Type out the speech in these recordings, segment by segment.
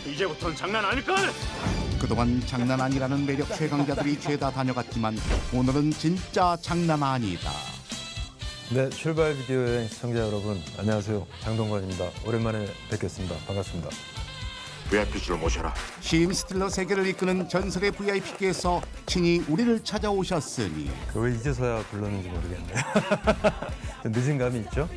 이제부턴 장난 아닐걸? 그동안 장난 아니라는 매력 최강자들이 죄다 다녀갔지만 오늘은 진짜 장난 아니다. 네, 출발 비디오 여행 시청자 여러분 안녕하세요. 장동건입니다. 오랜만에 뵙겠습니다. 반갑습니다. VIP실로 모셔라. 시인 스틸러 세계를 이끄는 전설의 VIP께서 친히 우리를 찾아오셨으니 왜 이제서야 불렀는지 모르겠네요. 좀 늦은 감이 있죠?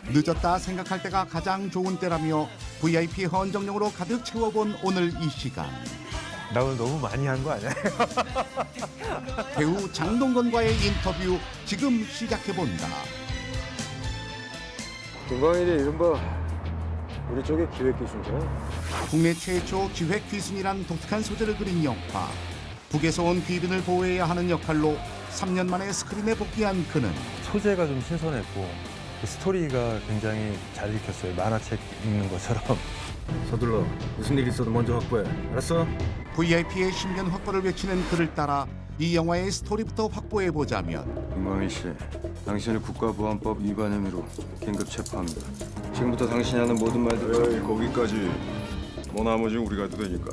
늦었다 생각할 때가 가장 좋은 때라며 VIP 헌정용으로 가득 채워본 오늘 이 시간. 나 오늘 너무 많이 한 거 아니야? 배우 장동건과의 인터뷰 지금 시작해본다. 김광일이 이른바 우리 쪽의 기획 기술자야. 국내 최초 기획 귀순이란 독특한 소재를 그린 영화. 북에서 온 귀빈을 보호해야 하는 역할로 3년 만에 스크린에 복귀한 그는 소재가 좀 신선했고 그 스토리가 굉장히 잘 읽혔어요. 만화책 읽는 것처럼. 서둘러. 무슨 일 있어도 먼저 확보해. 알았어? VIP의 신변 확보를 외치는 그를 따라 이 영화의 스토리부터 확보해보자면 김광일 씨, 당신을 국가보안법 위반 혐의로 긴급 체포합니다. 지금부터 당신이 하는 모든 말들 거기까지 뭐 나머지는 우리가 해도 되니까.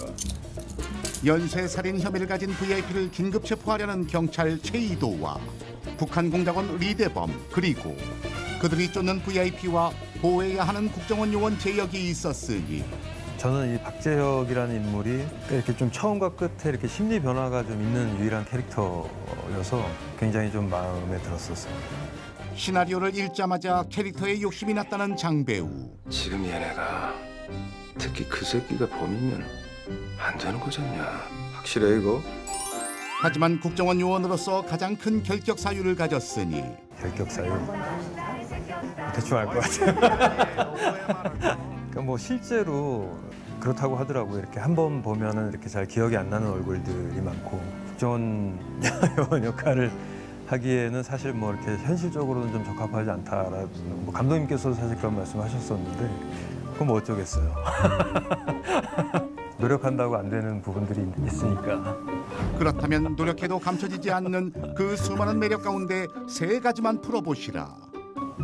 연쇄살인 혐의를 가진 VIP를 긴급 체포하려는 경찰 최이도와 북한 공작원 리대범 그리고 그들이 쫓는 VIP와 보호해야 하는 국정원 요원 재혁이 있었으니 저는 이 박재혁이라는 인물이 이렇게 좀 처음과 끝에 이렇게 심리 변화가 좀 있는 유일한 캐릭터여서 굉장히 좀 마음에 들었었어요. 시나리오를 읽자마자 캐릭터에 욕심이 났다는 장배우. 지금 얘네가 특히 그 새끼가 범이면 안 되는 거잖냐. 확실해 이거? 하지만 국정원 요원으로서 가장 큰 결격 사유를 가졌으니 결격 사유 대충 알 것 같아요. 그러니까 뭐 실제로 그렇다고 하더라고요. 이렇게 한 번 보면은 이렇게 잘 기억이 안 나는 얼굴들이 많고 국정원 요원 역할을 하기에는 사실 뭐 이렇게 현실적으로는 좀 적합하지 않다라는 뭐 감독님께서도 사실 그런 말씀하셨었는데 그건 뭐 어쩌겠어요. 노력한다고 안 되는 부분들이 있으니까. 그렇다면 노력해도 감춰지지 않는 그 수많은 매력 가운데 세 가지만 풀어보시라.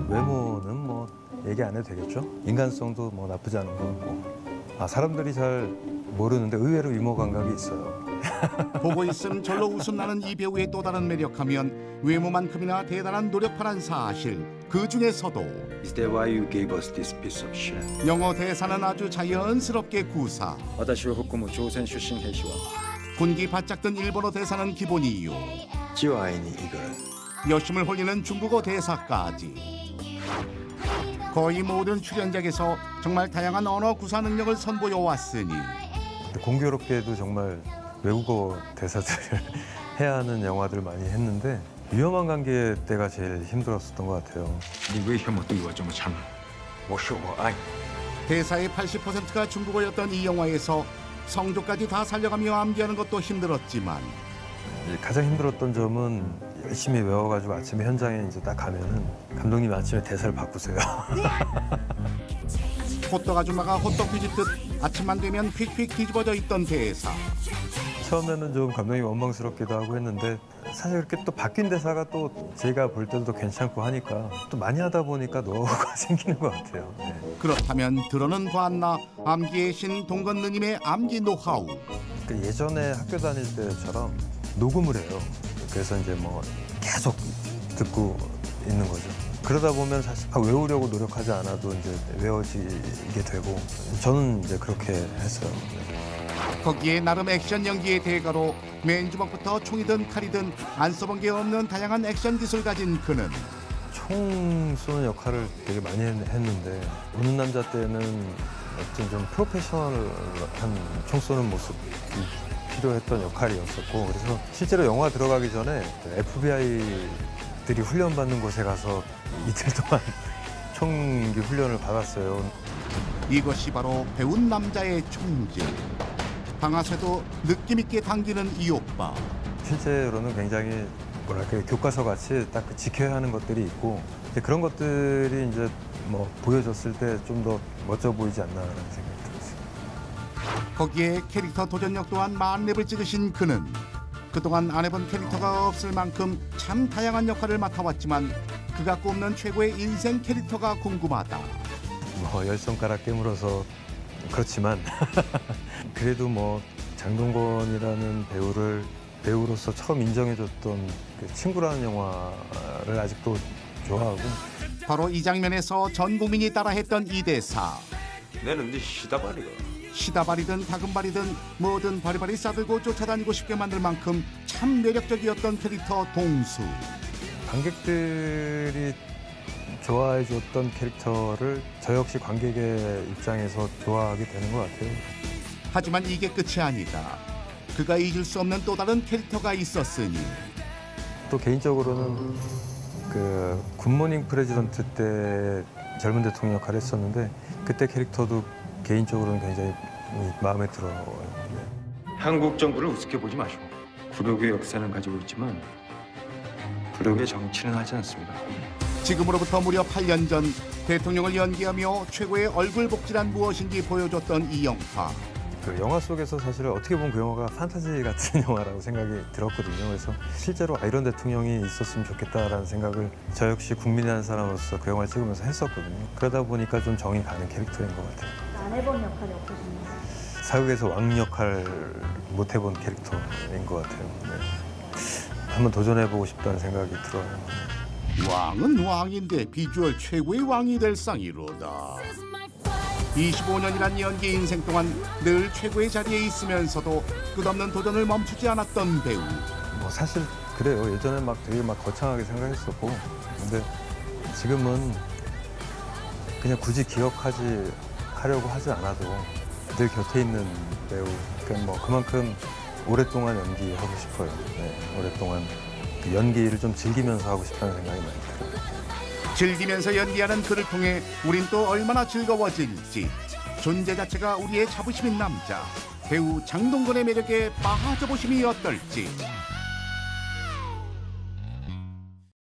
외모는 뭐 얘기 안 해도 되겠죠? 인간성도 뭐 나쁘지 않은 것 같고. 아, 사람들이 잘 모르는데 의외로 유머 감각이 있어요. 보고 있음 절로 웃음 나는 이 배우의 또 다른 매력하면 외모만큼이나 대단한 노력파란 사실. 그 중에서도 Is that why you gave us this piece of shit? 영어 대사는 아주 자연스럽게 구사. 私は北部朝鮮出身兵士は 군기 바짝 든 일본어 대사는 기본이요. 지와인이 이걸 여심을 홀리는 중국어 대사까지. 거의 모든 출연작에서 정말 다양한 언어 구사 능력을 선보여 왔으니 근데 공교롭게도 정말 외국어 대사들을 해야 하는 영화들을 많이 했는데 위험한 관계 때가 제일 힘들었었던 것 같아요. 你为什么对我这么残忍？我说我爱你。 대사의 80%가 중국어였던 이 영화에서 성조까지 다 살려가며 암기하는 것도 힘들었지만 가장 힘들었던 점은 열심히 외워가지고 아침에 현장에 이제 딱 가면은 감독님 아침에 대사를 바꾸세요. 호떡 아줌마가 호떡 뒤집듯 아침만 되면 휙휙 뒤집어져 있던 대사. 처음에는 좀 감독님 원망스럽기도 하고 했는데 사실 그렇게 또 바뀐 대사가 또 제가 볼 때도 괜찮고 하니까 또 많이 하다 보니까 노하우가 생기는 것 같아요. 네. 그렇다면 들어는 봤나 암기의 신 동건 누님의 암기 노하우. 그 예전에 학교 다닐 때처럼 녹음을 해요. 그래서 이제 뭐 계속 듣고 있는 거죠. 그러다 보면 사실 외우려고 노력하지 않아도 이제 외워지게 되고 저는 이제 그렇게 했어요. 네. 거기에 나름 액션 연기의 대가로 맨주먹부터 총이든 칼이든 안 써본 게 없는 다양한 액션 기술 가진 그는 총 쏘는 역할을 되게 많이 했는데 우는 남자 때는 어떤 좀 프로페셔널한 총 쏘는 모습이 필요했던 역할이었었고 그래서 실제로 영화 들어가기 전에 FBI들이 훈련받는 곳에 가서 이틀 동안 총기 훈련을 받았어요. 이것이 바로 배운 남자의 총질. 방아쇠도 느낌 있게 당기는 이 오빠. 실제로는 굉장히 뭐랄까 교과서 같이 딱 지켜야 하는 것들이 있고 이제 그런 것들이 이제 뭐 보여줬을 때 좀 더 멋져 보이지 않나라는 생각이 들었어요. 거기에 캐릭터 도전력 또한 만렙을 찍으신 그는 그동안 안 해본 캐릭터가 없을 만큼 참 다양한 역할을 맡아왔지만 그가 꼽는 최고의 인생 캐릭터가 궁금하다. 뭐 열 손가락 깨물어서 그렇지만 그래도 뭐 장동건이라는 배우로서 처음 인정해줬던 그 친구라는 영화를 아직도 좋아하고. 바로 이 장면에서 전 국민이 따라했던 이 대사. 내는 네 시다바리가. 시다발이든 다금발이든 뭐든 바리바리 싸들고 쫓아다니고 싶게 만들 만큼 참 매력적이었던 캐릭터 동수. 관객들이 좋아해 줬던 캐릭터를 저 역시 관객의 입장에서 좋아하게 되는 것 같아요. 하지만 이게 끝이 아니다. 그가 잊을 수 없는 또 다른 캐릭터가 있었으니. 또 개인적으로는 그 굿모닝 프레지던트 때 젊은 대통령 역할을 했었는데 그때 캐릭터도 개인적으로는 굉장히 마음에 들어요. 한국 정부를 우습게 보지 마시고 굴욕의 역사는 가지고 있지만 굴욕의 정치는 하지 않습니다. 지금으로부터 무려 8년 전 대통령을 연기하며 최고의 얼굴 복지란 무엇인지 보여줬던 이 영화. 그 영화 속에서 사실 어떻게 보면 그 영화가 판타지 같은 영화라고 생각이 들었거든요. 그래서 실제로 이런 대통령이 있었으면 좋겠다라는 생각을 저 역시 국민이라는 사람으로서 그 영화를 찍으면서 했었거든요. 그러다 보니까 좀 정이 가는 캐릭터인 것 같아요. 안 해본 역할이 어떠신가요? 사극에서 왕 역할 못 해본 캐릭터인 것 같아요. 네. 한번 도전해보고 싶다는 생각이 들어요. 왕은 왕인데 비주얼 최고의 왕이 될 상이로다. 25년이란 연기 인생 동안 늘 최고의 자리에 있으면서도 끝없는 도전을 멈추지 않았던 배우. 뭐 사실 그래요. 예전에 막 되게 막 거창하게 생각했었고, 근데 지금은 그냥 굳이 기억하려고 하지 않아도 늘 곁에 있는 배우. 그러니까 뭐 그만큼 오랫동안 연기하고 싶어요. 네, 오랫동안 그 연기를 좀 즐기면서 하고 싶다는 생각이 많이 들어요. 즐기면서 연기하는 그를 통해 우린 또 얼마나 즐거워질지. 존재 자체가 우리의 자부심인 남자 배우 장동건의 매력에 빠져보심이 어떨지.